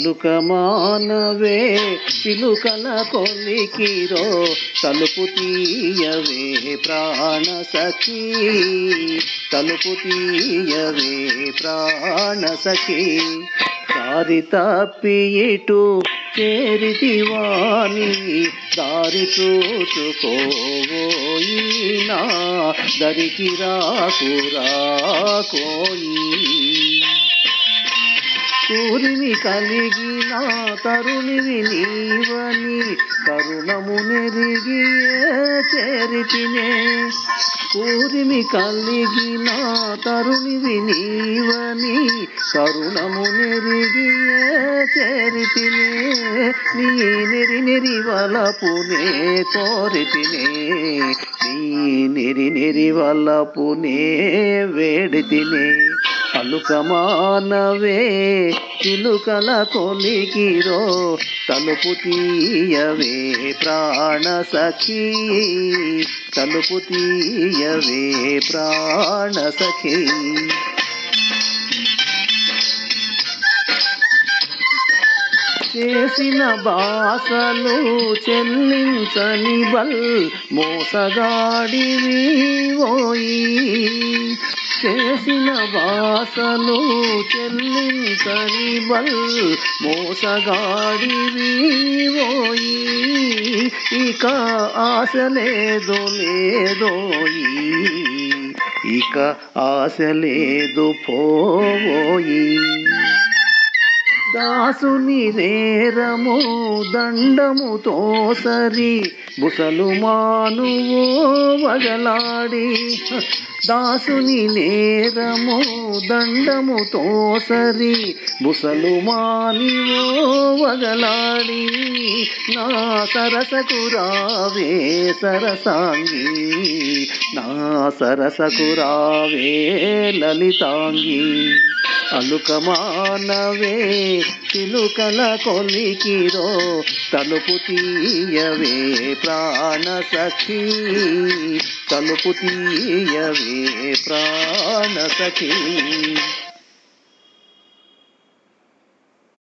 పలుక మానవే చిలుకల కొలికిరో తలుపు తీయవే ప్రాణ సఖీ తలుపు తీయవే ప్రాణ సఖీ దారి తప్పి ఇటు చేరితివాని దారి చూసుకోవోయి నా దరికి రాకురాకోయి కూరిమి కలిగిన తరుణివి నీవని కరుణము నెరిగి చేరితినే కూరిమి కలిగిన తరుణివి నీవని కరుణము నెరిగి చేరితినే నీ నెరి నెరి వలపునే కోరితినే నీ నెరి నెరి వలపునే వేడితినే పలుక మానవే చిలుకల కొలికిరో తలుపు తీయవే ప్రాణ సఖీ తలుపు తీయవే ప్రాణ సఖీ చేసిన బాసలు చెల్లించని బల్ మోసగాడివి ఓయి చేసిన బాసలు చెల్లించని బల్ మోసగాడివి ఓయి ఇక ఆశ లేదు లేదోయి ఇక ఆశ లేదు పోయి దాసుని నేరము దండముతో సరి బుసలు మానువో వగలాడి దాసుని నేరము దండముతో సరి బుసలు మానివో వగలాడి నా సరసకు రావే సరసాంగి నా సరసకు రావే లలితాంగి అలుక మానవే చిలుకల కొలికిరో తలుపు తీయవే ప్రాణ సఖీ తలుపు తీయవే ప్రాణ సఖీ